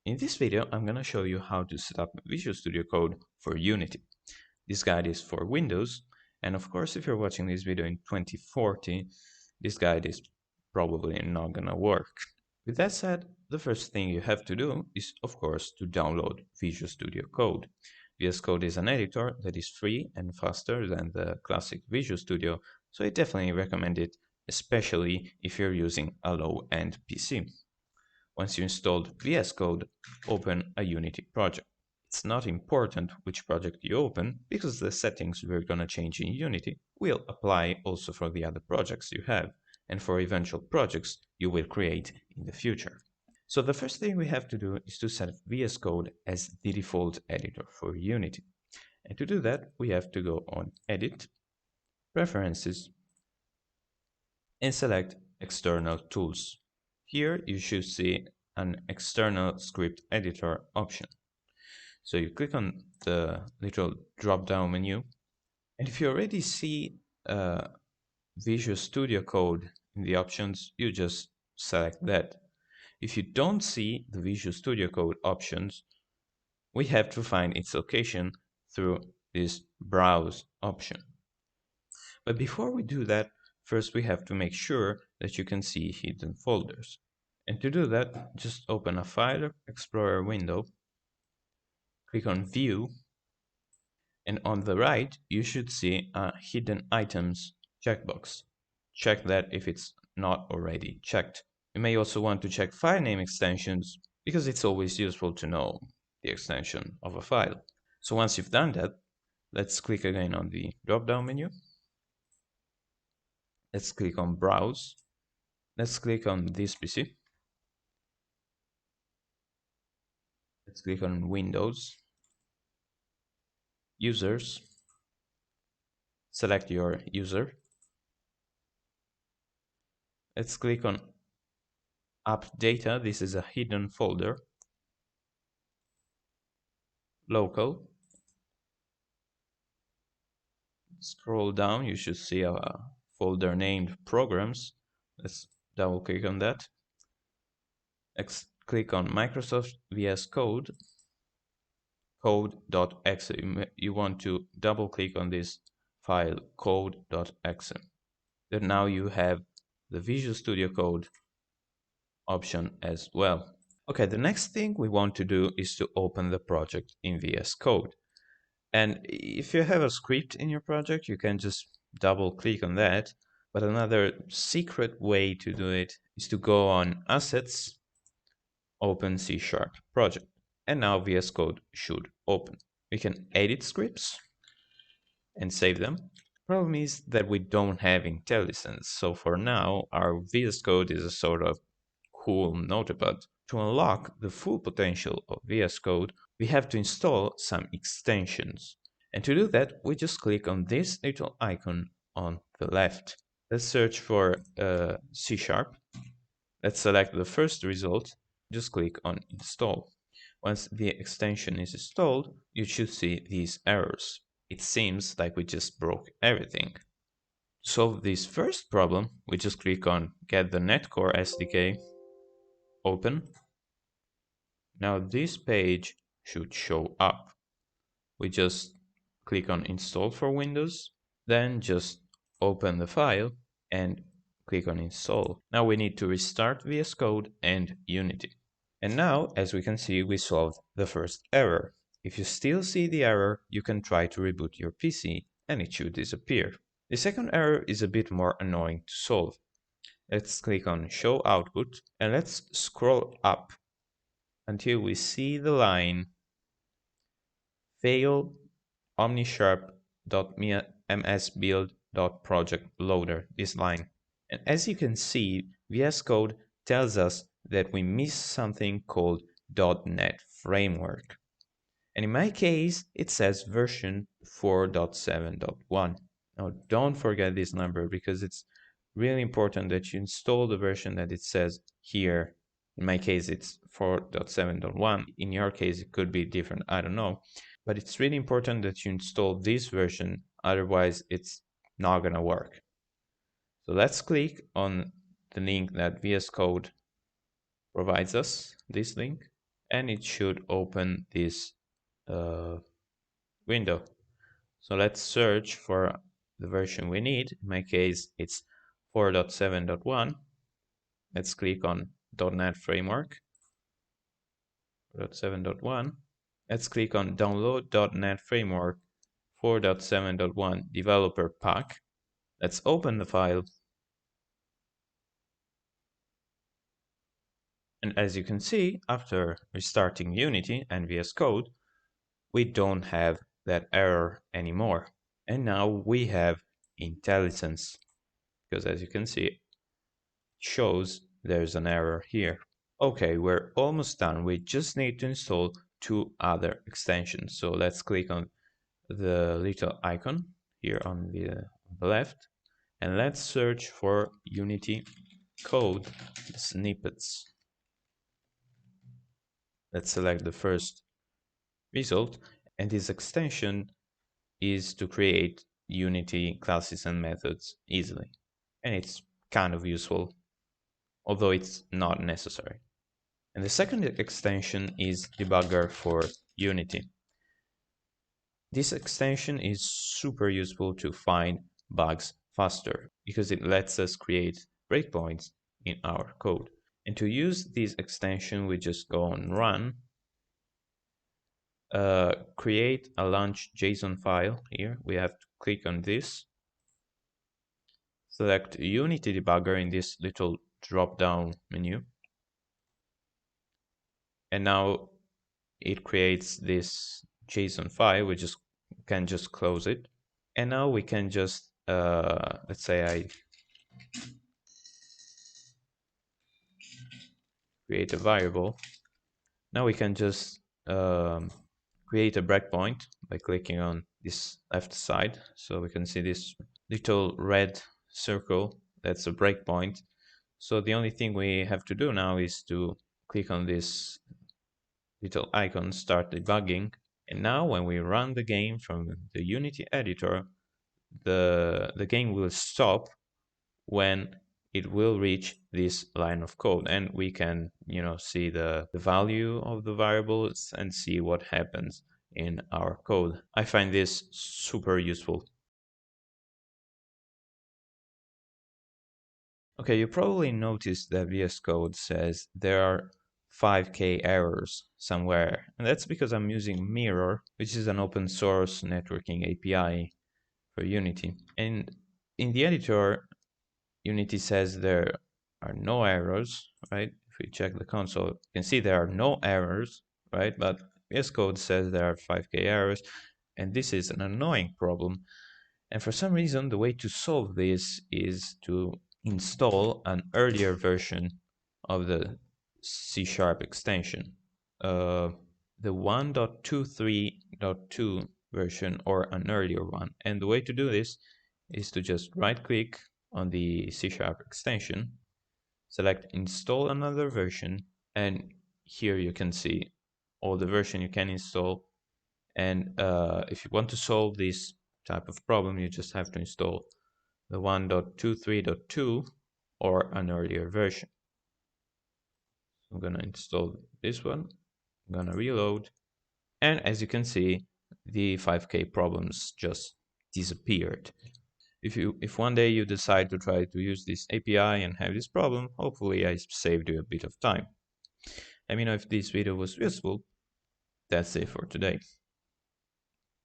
In this video, I'm going to show you how to set up Visual Studio Code for Unity. This guide is for Windows, and of course, if you're watching this video in 2040, this guide is probably not going to work. With that said, the first thing you have to do is, of course, to download Visual Studio Code. VS Code is an editor that is free and faster than the classic Visual Studio, so I definitely recommend it, especially if you're using a low-end PC. Once you installed VS Code, open a Unity project. It's not important which project you open, because the settings we're going to change in Unity will apply also for the other projects you have, and for eventual projects you will create in the future. So the first thing we have to do is to set VS Code as the default editor for Unity. And to do that, we have to go on Edit, Preferences, and select External Tools. Here you should see an external script editor option. So you click on the little drop-down menu, and if you already see Visual Studio Code in the options, you just select that. If you don't see the Visual Studio Code options, we have to find its location through this Browse option. But before we do that, first we have to make sure that you can see hidden folders. And to do that, just open a File Explorer window, click on View, and on the right, you should see a Hidden Items checkbox. Check that if it's not already checked. You may also want to check file name extensions, because it's always useful to know the extension of a file. So once you've done that, let's click again on the drop-down menu. Let's click on Browse. Let's click on this PC. Let's click on Windows, Users, select your user. Let's click on App Data. This is a hidden folder. Local. Scroll down, you should see a folder named Programs. Let's double click on that. Let's click on Microsoft VS Code, code.exe. You want to double click on this file, code.exe. Then now you have the Visual Studio Code option as well. Okay, the next thing we want to do is to open the project in VS Code. And if you have a script in your project, you can just double click on that. But another secret way to do it is to go on Assets, Open C# project. And now VS Code should open. We can edit scripts and save them. Problem is that we don't have IntelliSense. So for now, our VS Code is a sort of cool notepad. To unlock the full potential of VS Code, we have to install some extensions. And to do that, we just click on this little icon on the left. Let's search for C#. Let's select the first result. Just click on Install. Once the extension is installed, you should see these errors. It seems like we just broke everything. To solve this first problem, we just click on Get the Netcore SDK, open. Now this page should show up. We just click on Install for Windows, then just open the file and click on Install. Now we need to restart VS Code and Unity. And now, as we can see, we solved the first error. If you still see the error, you can try to reboot your PC and it should disappear. The second error is a bit more annoying to solve. Let's click on Show Output and let's scroll up until we see the line fail omnisharp.msbuild.project loader, this line. And as you can see, VS Code tells us that we missed something called .NET Framework. And in my case, it says version 4.7.1. Now, don't forget this number because it's really important that you install the version that it says here. In my case, it's 4.7.1. In your case, it could be different. I don't know. But it's really important that you install this version. Otherwise, it's not going to work. So let's click on the link that VS Code provides us, this link. and it should open this window. So let's search for the version we need. In my case, it's 4.7.1. Let's click on .NET Framework 4.7.1. Let's click on Download .NET Framework 4.7.1 Developer Pack. Let's open the file. And as you can see, after restarting Unity and VS Code, we don't have that error anymore. And now we have IntelliSense, because as you can see, it shows there's an error here. Okay, we're almost done. We just need to install two other extensions. So let's click on the little icon here on the left, and let's search for Unity code snippets. Let's select the first result, and this extension is to create Unity classes and methods easily. And it's kind of useful, although it's not necessary. And the second extension is Debugger for Unity. This extension is super useful to find bugs faster because it lets us create breakpoints in our code. And to use this extension, we just go on Run, create a launch JSON file here. We have to click on this, select Unity Debugger in this little drop-down menu. And now it creates this JSON file. We can just close it. And now we can just, let's say I create a variable. Now we can just create a breakpoint by clicking on this left side. So we can see this little red circle, that's a breakpoint. So the only thing we have to do now is to click on this little icon, start debugging. And now when we run the game from the Unity editor, the game will stop when it will reach this line of code, and we can see the value of the variables and see what happens in our code. I find this super useful. Okay, you probably noticed that VS Code says there are 5K errors somewhere, and that's because I'm using Mirror, which is an open source networking API for Unity. And in the editor, Unity says there are no errors, right? If we check the console, you can see there are no errors, right? But VS Code says there are 5K errors, and this is an annoying problem. And for some reason, the way to solve this is to install an earlier version of the C# extension, the 1.23.2 version or an earlier one. And the way to do this is to just right-click on the C# extension, select install another version, and here you can see all the version you can install. And if you want to solve this type of problem, you just have to install the 1.23.2 or an earlier version. I'm gonna install this one, I'm gonna reload, and as you can see, the 5K problems just disappeared. If one day you decide to try to use this API and have this problem, hopefully I saved you a bit of time. Let me know if this video was useful. That's it for today.